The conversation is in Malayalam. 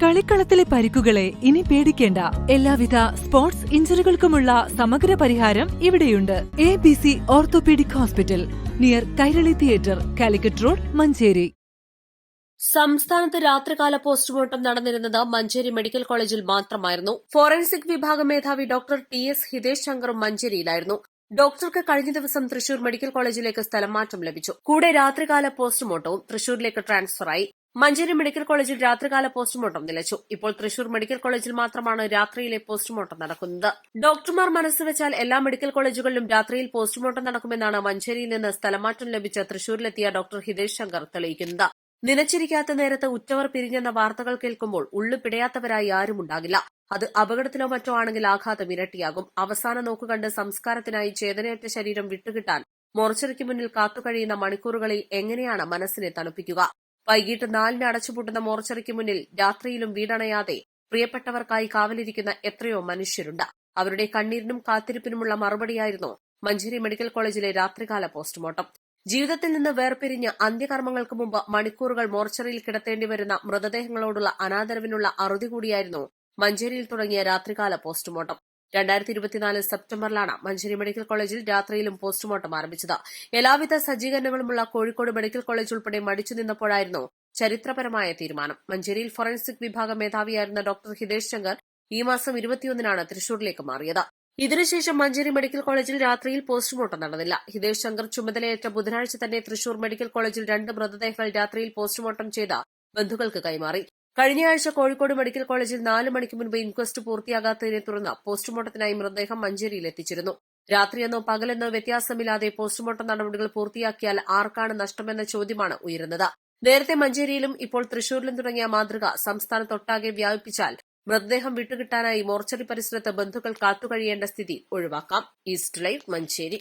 കളിക്കളത്തിലെ പരിക്കുകളെ ഇനി പേടിക്കേണ്ട. എല്ലാവിധ സ്പോർട്സ് ഇഞ്ചുറികൾക്കുമുള്ള സമഗ്ര പരിഹാരം ഇവിടെയുണ്ട്. ABC orthopaedic hospital, near Kairali theatre, Calicut road, Manjeri. സംസ്ഥാനത്ത് രാത്രികാല പോസ്റ്റ്മോർട്ടം നടന്നിരുന്നത് മഞ്ചേരി മെഡിക്കൽ കോളേജിൽ മാത്രമായിരുന്നു. ഫോറൻസിക് വിഭാഗം മേധാവി ഡോക്ടർ TS ഹിതേഷ് ശങ്കറും മഞ്ചേരിയിലായിരുന്നു. ഡോക്ടർക്ക് കഴിഞ്ഞ ദിവസം തൃശൂർ മെഡിക്കൽ കോളേജിലേക്ക് സ്ഥലം മാറ്റം ലഭിച്ചു. കൂടെ രാത്രികാല പോസ്റ്റ്മോർട്ടവും തൃശൂരിലേക്ക് ട്രാൻസ്ഫറായി. മഞ്ചേരി മെഡിക്കൽ കോളേജിൽ രാത്രികാല പോസ്റ്റ്മോർട്ടം നിലച്ചു. ഇപ്പോൾ തൃശൂർ മെഡിക്കൽ കോളേജിൽ മാത്രമാണ് രാത്രിയിലെ പോസ്റ്റ്മോർട്ടം നടക്കുന്നത്. ഡോക്ടർമാർ മനസ്സുവെച്ചാൽ എല്ലാ മെഡിക്കൽ കോളേജുകളിലും രാത്രിയിൽ പോസ്റ്റ്മോർട്ടം നടക്കുമെന്നാണ് മഞ്ചേരിയിൽ നിന്ന് സ്ഥലമാറ്റം ലഭിച്ച തൃശൂരിലെത്തിയ ഡോക്ടർ ഹിതേഷ് ശങ്കർ തെളിയിക്കുന്നത്. നനച്ചിരിക്കാത്ത നേരത്ത് ഉറ്റവർ പിരിഞ്ഞെന്ന വാർത്തകൾ കേൾക്കുമ്പോൾ ഉള്ളു പിടയാത്തവരായി ആരുമുണ്ടാകില്ല. അത് അപകടത്തിലോ മറ്റോ ആണെങ്കിൽ ആഘാതം ഇരട്ടിയാകും. അവസാന നോക്കുകണ്ട് സംസ്കാരത്തിനായി ചേതനയറ്റ ശരീരം വിട്ടുകിട്ടാൻ മോർച്ചറിക്ക് മുന്നിൽ കാത്തുകഴിയുന്ന മണിക്കൂറുകളിൽ എങ്ങനെയാണ് മനസ്സിനെ തണുപ്പിക്കുക? വൈകിട്ട് 4-ന് അടച്ചുപൂട്ടുന്ന മോർച്ചറിക്ക് മുന്നിൽ രാത്രിയിലും വീടണയാതെ പ്രിയപ്പെട്ടവർക്കായി കാവലിരിക്കുന്ന എത്രയോ മനുഷ്യരുണ്ട്. അവരുടെ കണ്ണീരിനും കാത്തിരിപ്പിനുമുള്ള മറുപടിയായിരുന്നു മഞ്ചേരി മെഡിക്കൽ കോളേജിലെ രാത്രികാല പോസ്റ്റ്മോർട്ടം. ജീവിതത്തിൽ നിന്ന് വേർപിരിഞ്ഞ് അന്ത്യകർമ്മങ്ങൾക്ക് മുമ്പ് മണിക്കൂറുകൾ മോർച്ചറിയിൽ കിടത്തേണ്ടി വരുന്ന മൃതദേഹങ്ങളോടുള്ള അനാദരവിനുള്ള അറുതി കൂടിയായിരുന്നു മഞ്ചേരിയിൽ തുടങ്ങിയ രാത്രികാല പോസ്റ്റ്മോർട്ടം. 2024 സെപ്റ്റംബറിലാണ് മഞ്ചേരി മെഡിക്കൽ കോളേജിൽ രാത്രിയിലും പോസ്റ്റ്മോർട്ടം ആരംഭിച്ചത്. എല്ലാവിധ സജ്ജീകരണങ്ങളുമുള്ള കോഴിക്കോട് മെഡിക്കൽ കോളേജ് ഉൾപ്പെടെ മടിച്ചു നിന്നപ്പോഴായിരുന്നു ചരിത്രപരമായ തീരുമാനം. മഞ്ചേരിയിൽ ഫോറൻസിക് വിഭാഗം മേധാവിയായിരുന്ന ഡോക്ടർ ഹിതേഷ് ശങ്കർ ഈ മാസം 21-നാണ് തൃശൂരിലേക്ക് മാറിയത്. ഇതിനുശേഷം മഞ്ചേരി മെഡിക്കൽ കോളേജിൽ രാത്രിയിൽ പോസ്റ്റ്മോർട്ടം നടന്നില്ല. ഹിതേഷ് ശങ്കർ ചുമതലയേറ്റ ബുധനാഴ്ച തന്നെ തൃശൂർ മെഡിക്കൽ കോളേജിൽ 2 മൃതദേഹങ്ങൾ രാത്രിയിൽ പോസ്റ്റ്മോർട്ടം ചെയ്ത് ബന്ധുക്കൾക്ക് കൈമാറി. കഴിഞ്ഞയാഴ്ച കോഴിക്കോട് മെഡിക്കൽ കോളേജിൽ 4 മണിക്ക് മുൻപ് ഇൻക്വസ്റ്റ് പൂർത്തിയാകാത്തതിനെ തുടർന്ന് പോസ്റ്റ്മോർട്ടത്തിനായി മൃതദേഹം മഞ്ചേരിയിൽ എത്തിച്ചിരുന്നു. രാത്രിയെന്നോ പകലെന്നോ വ്യത്യാസമില്ലാതെ പോസ്റ്റ്മോർട്ടം നടപടികൾ പൂർത്തിയാക്കിയാൽ ആർക്കാണ് നഷ്ടമെന്ന ചോദ്യമാണ് ഉയരുന്നത്. നേരത്തെ മഞ്ചേരിയിലും ഇപ്പോൾ തൃശൂരിലും തുടങ്ങിയ മാതൃക സംസ്ഥാനത്തൊട്ടാകെ വ്യാപിപ്പിച്ചാൽ മൃതദേഹം വിട്ടുകിട്ടാനായി മോർച്ചറി പരിസരത്ത് ബന്ധുക്കൾ കാത്തുകഴിയേണ്ട സ്ഥിതി ഒഴിവാക്കാം. East live, Manjeri.